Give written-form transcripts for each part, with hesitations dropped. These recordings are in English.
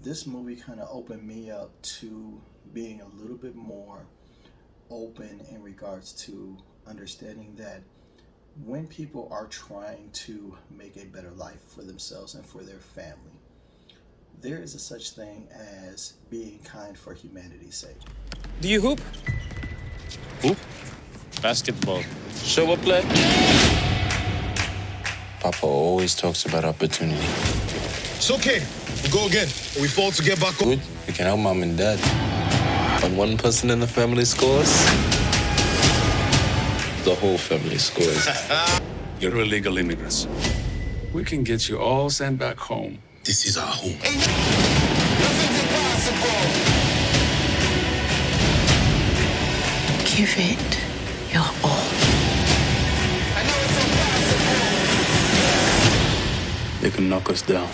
this movie kind of opened me up to being a little bit more open in regards to understanding that when people are trying to make a better life for themselves and for their family, there is a such thing as being kind for humanity's sake. Do you hoop? Hoop? Basketball. Show up play? Papa always talks about opportunity. It's okay. We'll go again. We fall to get back up. Good. We can help mom and dad. When one person in the family scores, the whole family scores. You're illegal immigrants. We can get you all sent back home. This is our home. Give it your all. They can knock us down,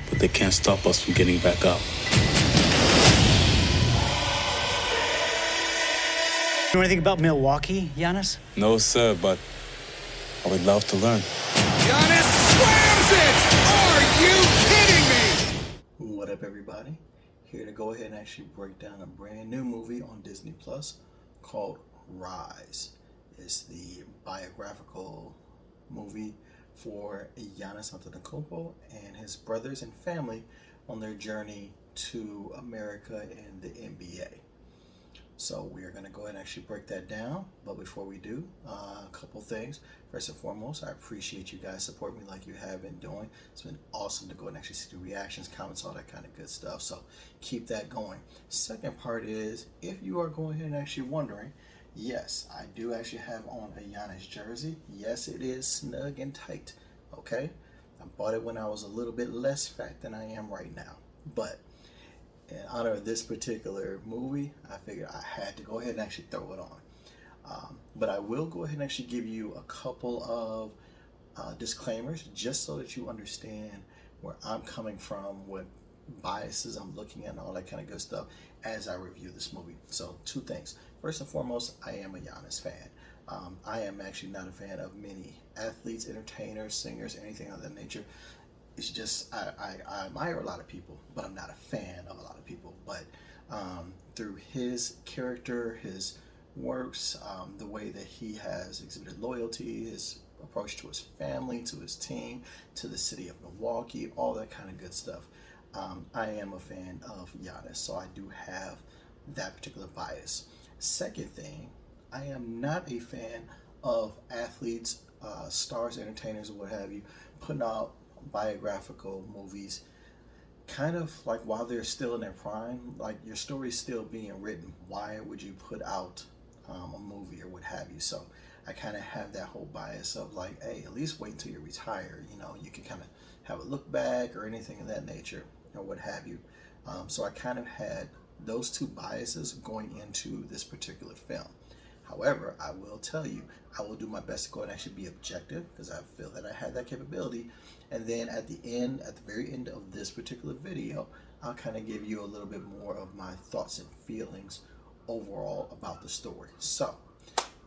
but they can't stop us from getting back up. You know anything about Milwaukee, Giannis? No, sir, but I would love to learn. Giannis slams it! Are you kidding me? What up, everybody? Here to go ahead and actually break down a brand new movie on Disney Plus called Rise. It's the biographical movie for Giannis Antetokounmpo and his brothers and family on their journey to America and the NBA. So we are going to go ahead and actually break that down. But before we do, a couple things. First and foremost, I appreciate you guys supporting me like you have been doing. It's been awesome to go and actually see the reactions, comments, all that kind of good stuff. So keep that going. Second part is, if you are going ahead and actually wondering, yes, I do actually have on a Giannis jersey. Yes, it is snug and tight. Okay? I bought it when I was a little bit less fat than I am right now. But in honor of this particular movie, I figured I had to go ahead and actually throw it on. But I will go ahead and actually give you a couple of disclaimers just so that you understand where I'm coming from, what biases I'm looking at, and all that kind of good stuff as I review this movie. So two things. First and foremost, I am a Giannis fan. I am actually not a fan of many athletes, entertainers, singers, anything of that nature. It's just I admire a lot of people, but I'm not a fan of a lot of people. But through his character, his works, the way that he has exhibited loyalty, his approach to his family, to his team, to the city of Milwaukee, all that kind of good stuff, I am a fan of Giannis, so I do have that particular bias. Second thing, I am not a fan of athletes, stars, entertainers, or what have you, putting out biographical movies kind of like while they're still in their prime, like your story's still being written. Why would you put out a movie or what have you? So I kind of have that whole bias of like, hey, at least wait until you retire. You know, you can kind of have a look back or anything of that nature or what have you. So I kind of had those two biases going into this particular film. However, I will tell you, I will do my best to go and actually be objective because I feel that I had that capability. And then at the very end of this particular video, I'll kind of give you a little bit more of my thoughts and feelings overall about the story. So,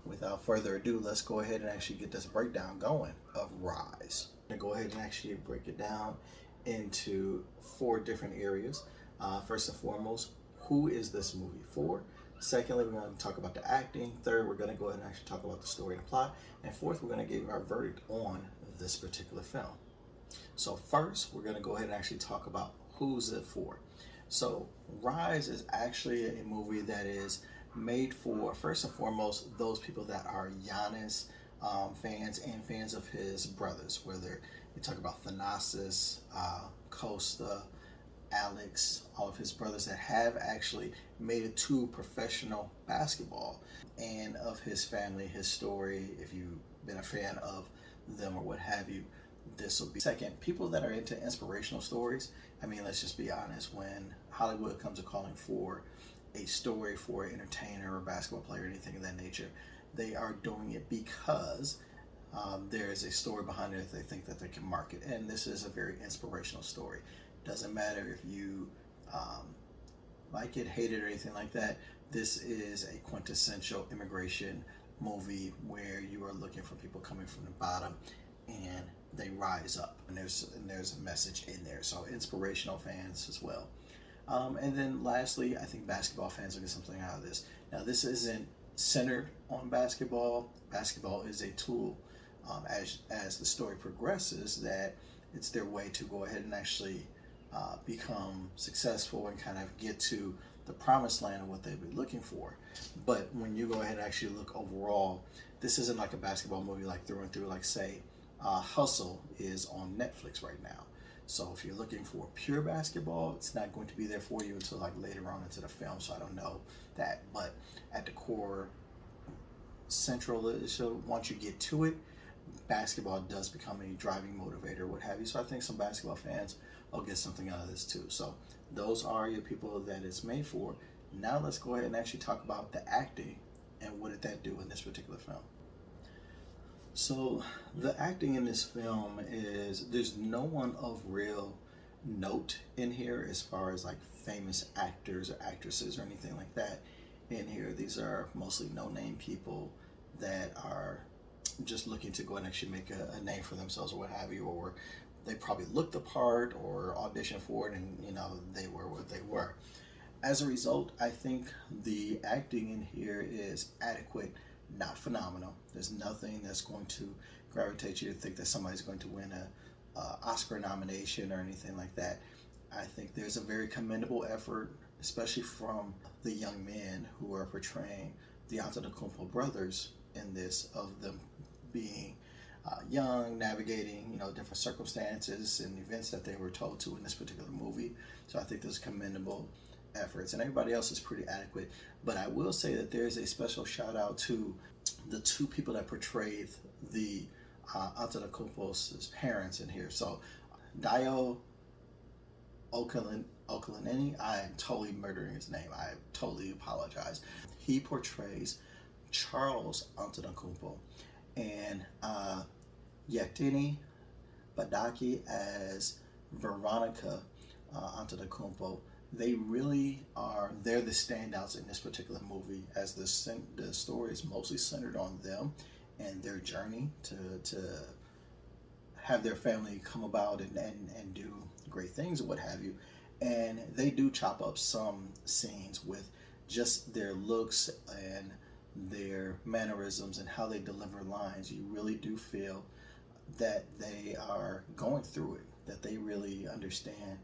without further ado, let's go ahead and actually get this breakdown going of Rise. I'm going to go ahead and actually break it down into 4 different areas. First and foremost, who is this movie for? Secondly, we're going to talk about the acting. Third, we're going to go ahead and actually talk about the story and the plot. And fourth, we're going to give our verdict on this particular film. So first, we're going to go ahead and actually talk about who's it for. So Rise is actually a movie that is made for, first and foremost, those people that are Giannis fans and fans of his brothers, whether you talk about Thanasis, Costa, Alex, all of his brothers that have actually made it to professional basketball, and of his family, his story. If you've been a fan of them or what have you, this will be second. People that are into inspirational stories. I mean, let's just be honest, when Hollywood comes to calling for a story for an entertainer or basketball player or anything of that nature, they are doing it because there is a story behind it that they think that they can market, and this is a very inspirational story. Doesn't matter if you like it, hate it, or anything like that. This is a quintessential immigration movie where you are looking for people coming from the bottom and they rise up, and there's a message in there. So inspirational fans as well. And then lastly, I think basketball fans will get something out of this. Now, this isn't centered on basketball. Basketball is a tool, as the story progresses, that it's their way to go ahead and actually become successful and kind of get to the promised land of what they've been looking for. But when you go ahead and actually look overall, this isn't like a basketball movie like through and through, like say Hustle is on Netflix right now. So if you're looking for pure basketball, it's not going to be there for you until like later on into the film. So I don't know that, but at the core central, so once you get to it, basketball does become a driving motivator, what have you. So I think some basketball fans will get something out of this too. So those are your people that it's made for. Now let's go ahead and actually talk about the acting and what did that do in this particular film. So the acting in this film is, there's no one of real note in here as far as like famous actors or actresses or anything like that in here. These are mostly no-name people that are just looking to go and actually make a name for themselves or what have you, or they probably looked the part or auditioned for it, and you know, they were what they were. As a result, I think the acting in here is adequate, not phenomenal. There's nothing that's going to gravitate you to think that somebody's going to win a Oscar nomination or anything like that. I think there's a very commendable effort, especially from the young men who are portraying the Antetokounmpo brothers in this, of them being young, navigating, you know, different circumstances and events that they were told to in this particular movie. So I think there's commendable efforts, and everybody else is pretty adequate. But I will say that there's a special shout out to the two people that portrayed the Antetokounmpo's parents in here. So Dio Okulaneni, I am totally murdering his name. I totally apologize. He portrays Charles Antetokounmpo, and Yetini Badaki as Veronica Antetokounmpo. They really are, they're the standouts in this particular movie, as the story is mostly centered on them and their journey to have their family come about and do great things or what have you. And they do chop up some scenes with just their looks and their mannerisms and how they deliver lines. You really do feel that they are going through it, that they really understand,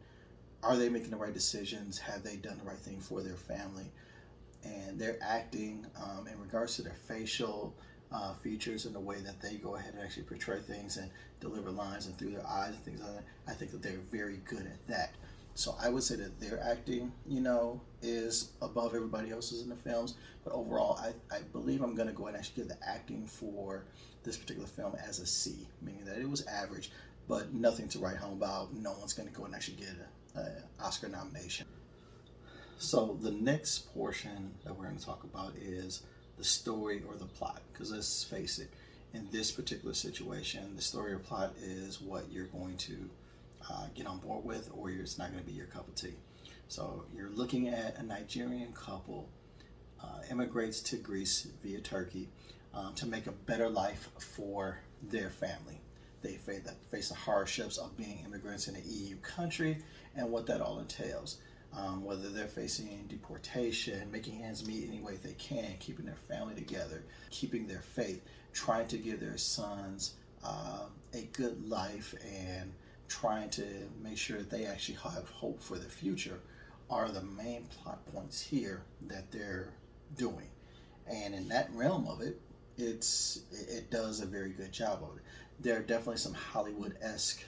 are they making the right decisions? Have they done the right thing for their family? And their acting in regards to their facial features and the way that they go ahead and actually portray things and deliver lines and through their eyes and things like that, I think that they're very good at that. So I would say that their acting, you know, is above everybody else's in the films. But overall, I believe I'm going to go ahead and actually give the acting for this particular film as a C, meaning that it was average, but nothing to write home about. No one's going to go and actually get an Oscar nomination. So the next portion that we're going to talk about is the story or the plot. Because let's face it, in this particular situation, the story or plot is what you're going to get on board with, or it's not going to be your cup of tea. So you're looking at a Nigerian couple immigrates to Greece via Turkey to make a better life for their family. They face the hardships of being immigrants in an EU country and what that all entails. Whether they're facing deportation, making ends meet any way they can, keeping their family together, keeping their faith, trying to give their sons a good life, and trying to make sure that they actually have hope for the future are the main plot points here that they're doing. And in that realm of it, it does a very good job of it. There are definitely some Hollywood-esque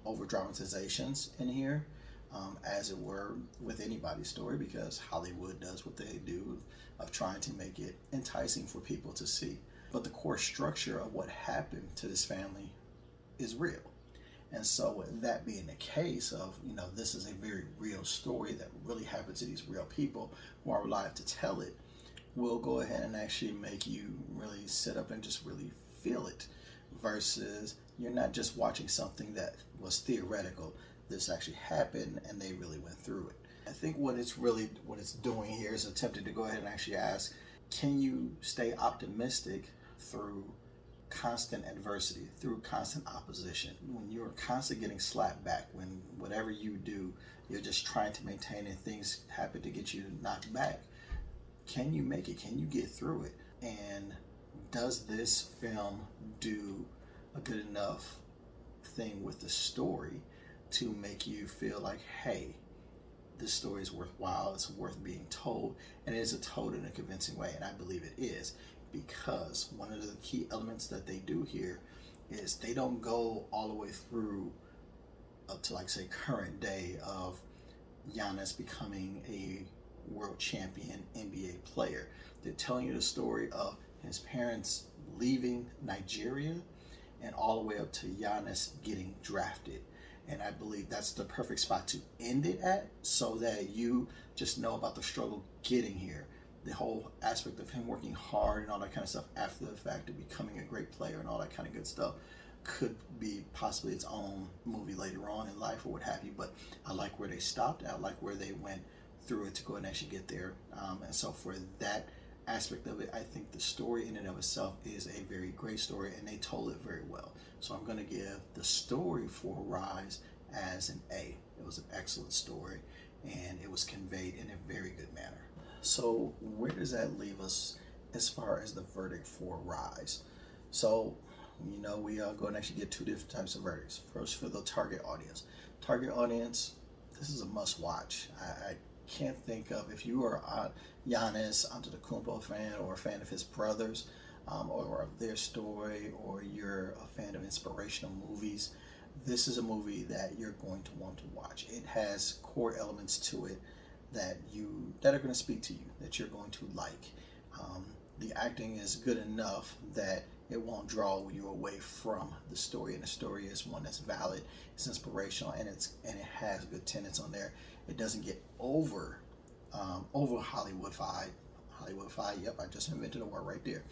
over dramatizations in here, as it were with anybody's story, because Hollywood does what they do of trying to make it enticing for people to see. But the core structure of what happened to this family is real. And so with that being the case of, you know, this is a very real story that really happened to these real people who are alive to tell it, will go ahead and actually make you really sit up and just really feel it, versus you're not just watching something that was theoretical. This actually happened and they really went through it. I think what it's doing here is attempting to go ahead and actually ask, can you stay optimistic through constant adversity, through constant opposition, when you're constantly getting slapped back, when whatever you do, you're just trying to maintain and things happen to get you knocked back, can you make it? Can you get through it? And does this film do a good enough thing with the story to make you feel like, hey, this story is worthwhile, it's worth being told, and it is told in a convincing way? And I believe it is, because one of the key elements that they do here is they don't go all the way through up to, like, say, current day of Giannis becoming a world champion NBA player. They're telling you the story of his parents leaving Nigeria and all the way up to Giannis getting drafted. And I believe that's the perfect spot to end it at, so that you just know about the struggle getting here. The whole aspect of him working hard and all that kind of stuff after the fact of becoming a great player and all that kind of good stuff could be possibly its own movie later on in life or what have you. But I like where they stopped. I like where they went through it to go and actually get there. And so for that aspect of it, I think the story in and of itself is a very great story, and they told it very well. So I'm going to give the story for Rise as an A. It was an excellent story, and it was conveyed in a very good manner. So where does that leave us as far as the verdict for Rise? So, you know, we are going to actually get two different types of verdicts. First, for the target audience. Target audience, this is a must watch. I can't think of, if you are a Giannis Antetokounmpo fan or a fan of his brothers, or of their story, or you're a fan of inspirational movies, this is a movie that you're going to want to watch. It has core elements to it that are going to speak to you, that you're going to like. The acting is good enough that it won't draw you away from the story, and the story is one that's valid, it's inspirational, and it has good tenets on there. It doesn't get over Hollywoodified. Yep, I just invented a word right there.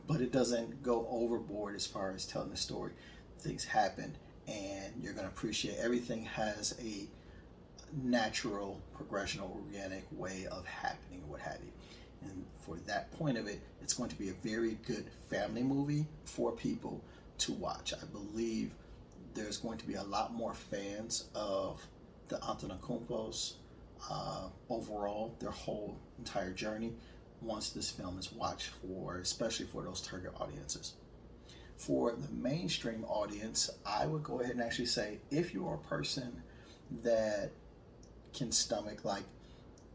But it doesn't go overboard as far as telling the story. Things happen, and you're going to appreciate everything has a natural progression or organic way of happening, or what have you. And for that point of it, it's going to be a very good family movie for people to watch. I believe there's going to be a lot more fans of the Antetokounmpos overall, their whole entire journey, once this film is watched, especially for those target audiences. For the mainstream audience, I would go ahead and actually say, if you are a person that can stomach, like,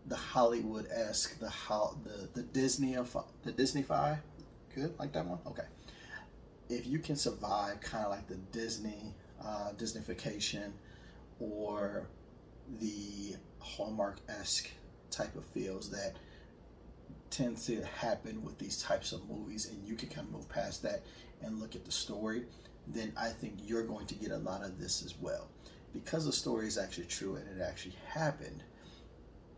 the Hollywood-esque, the Disney-fy, good, like that one? Okay. If you can survive kind of like the Disneyfication, or the Hallmark-esque type of feels that tend to happen with these types of movies, and you can kind of move past that and look at the story, then I think you're going to get a lot of this as well. Because the story is actually true and it actually happened,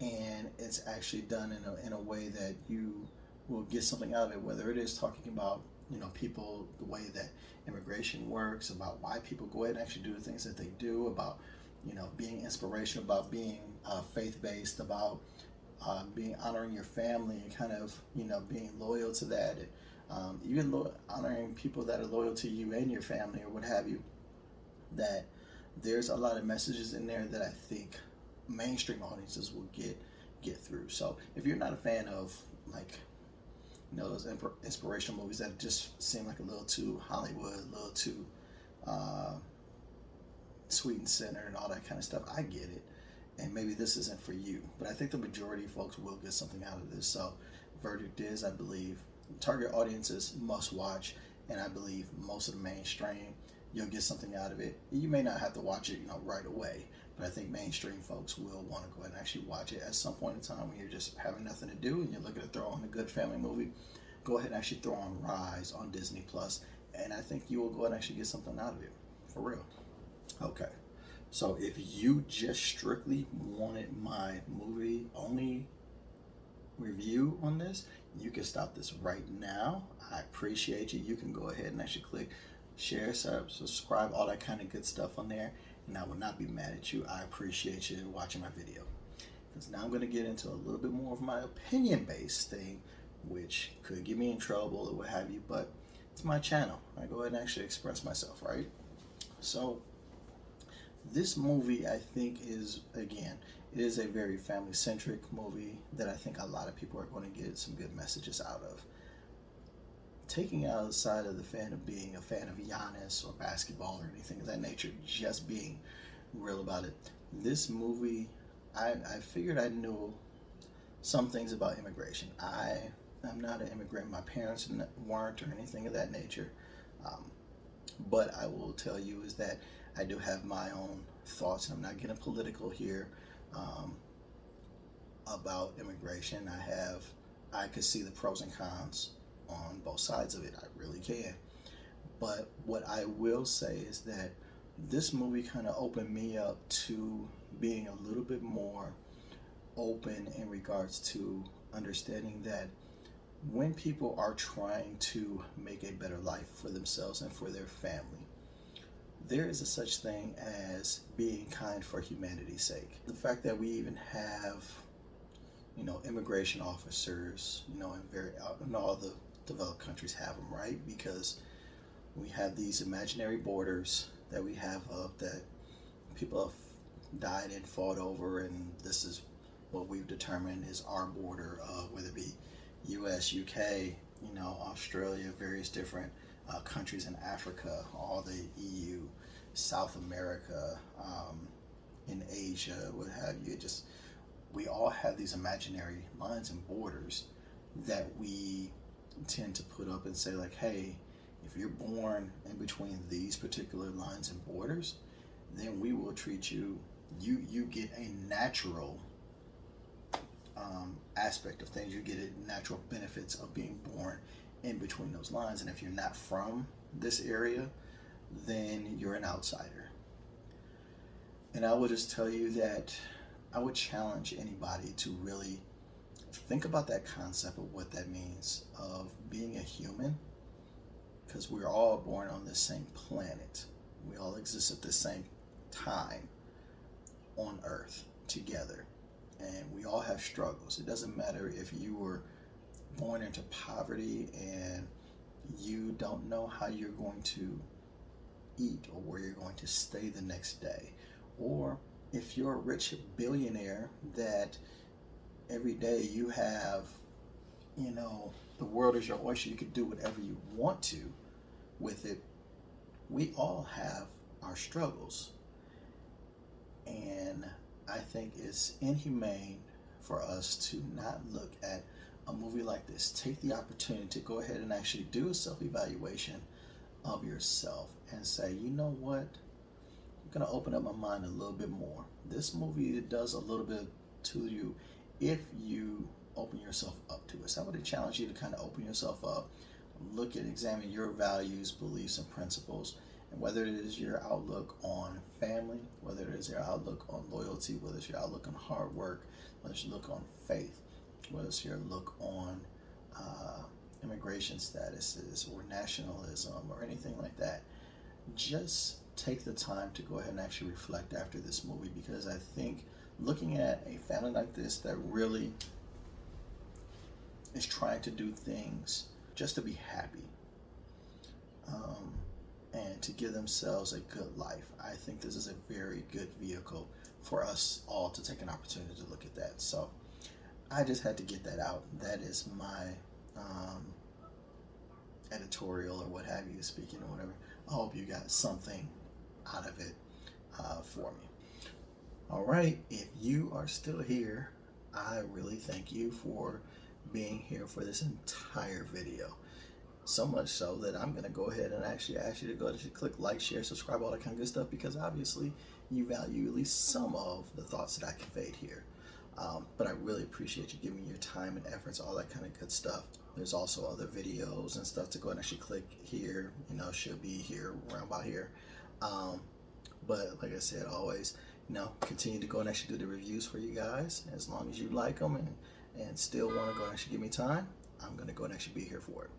and it's actually done in a way that you will get something out of it, whether it is talking about, you know, people, the way that immigration works, about why people go ahead and actually do the things that they do, about, you know, being inspirational, about being faith-based, about being honoring your family and kind of, you know, being loyal to that, and even honoring people that are loyal to you and your family or what have you. That there's a lot of messages in there that I think mainstream audiences will get through. So if you're not a fan of, like, you know, those inspirational movies that just seem like a little too Hollywood, a little too sweet and center and all that kind of stuff, I get it, and maybe this isn't for you, but I think the majority of folks will get something out of this. So verdict is, I believe, target audiences must watch, and I believe most of the mainstream, you'll get something out of it. You may not have to watch it, you know, right away, but I think mainstream folks will want to go ahead and actually watch it at some point in time when you're just having nothing to do and you're looking to throw on a good family movie. Go ahead and actually throw on Rise on Disney Plus, and I think you will go ahead and actually get something out of it, for real. Okay, so if you just strictly wanted my movie only review on this, you can stop this right now. I appreciate you. You can go ahead and actually click share, subscribe, all that kind of good stuff on there, and I will not be mad at you. I appreciate you watching my video. Because now I'm going to get into a little bit more of my opinion-based thing, which could get me in trouble or what have you, but it's my channel. I go ahead and actually express myself, right? So this movie, I think, is, again, it is a very family-centric movie that I think a lot of people are going to get some good messages out of. Taking outside of the fan of being a fan of Giannis or basketball or anything of that nature, just being real about it, this movie, I figured I knew some things about immigration. I'm not an immigrant. My parents weren't or anything of that nature. But I will tell you is that I do have my own thoughts, and I'm not getting political here about immigration. I could see the pros and cons on both sides of it. I really can. But what I will say is that this movie kind of opened me up to being a little bit more open in regards to understanding that when people are trying to make a better life for themselves and for their family, there is a such thing as being kind for humanity's sake. The fact that we even have, immigration officers, in all the developed countries have them, right? Because we have these imaginary borders that we have up that people have died and fought over, and this is what we've determined is our border, whether it be U.S., UK, Australia, various different countries in Africa, all the EU, South America, in Asia, what have you. We all have these imaginary lines and borders that we tend to put up and say, like, hey, if you're born in between these particular lines and borders, then we will treat you get a natural aspect of things. You get a natural benefits of being born in between those lines. And if you're not from this area, then you're an outsider. And I will just tell you that I would challenge anybody to really think about that concept of what that means of being a human, because we're all born on the same planet. We all exist at the same time on Earth together. And we all have struggles. It doesn't matter if you were born into poverty and you don't know how you're going to eat or where you're going to stay the next day, or if you're a rich billionaire that every day you have, the world is your oyster, you can do whatever you want to with it. We all have our struggles. And I think it's inhumane for us to not look at a movie like this. Take the opportunity to go ahead and actually do a self-evaluation of yourself and say, you know what, I'm going to open up my mind a little bit more. This movie does a little bit to you if you open yourself up to it. So I would challenge you to kind of open yourself up, look and examine your values, beliefs, and principles, and whether it is your outlook on family, whether it is your outlook on loyalty, whether it's your outlook on hard work, whether it's your look on faith, whether it's your look on immigration statuses or nationalism or anything like that. Just take the time to go ahead and actually reflect after this movie, because I think looking at a family like this that really is trying to do things just to be happy and to give themselves a good life, I think this is a very good vehicle for us all to take an opportunity to look at that. So I just had to get that out. That is my editorial or what have you, speaking or whatever. I hope you got something out of it for me. All right, if you are still here, I really thank you for being here for this entire video. So much so that I'm going to go ahead and actually ask you to go ahead and click like, share, subscribe, all that kind of good stuff, because obviously you value at least some of the thoughts that I conveyed here. But I really appreciate you giving me your time and efforts, all that kind of good stuff. There's also other videos and stuff to go and actually click here, should be here, around about here. But like I said, always, continue to go and actually do the reviews for you guys. As long as you like them and still want to go and actually give me time, I'm going to go and actually be here for it.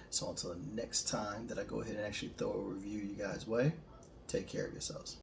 So until the next time that I go ahead and actually throw a review you guys' way, take care of yourselves.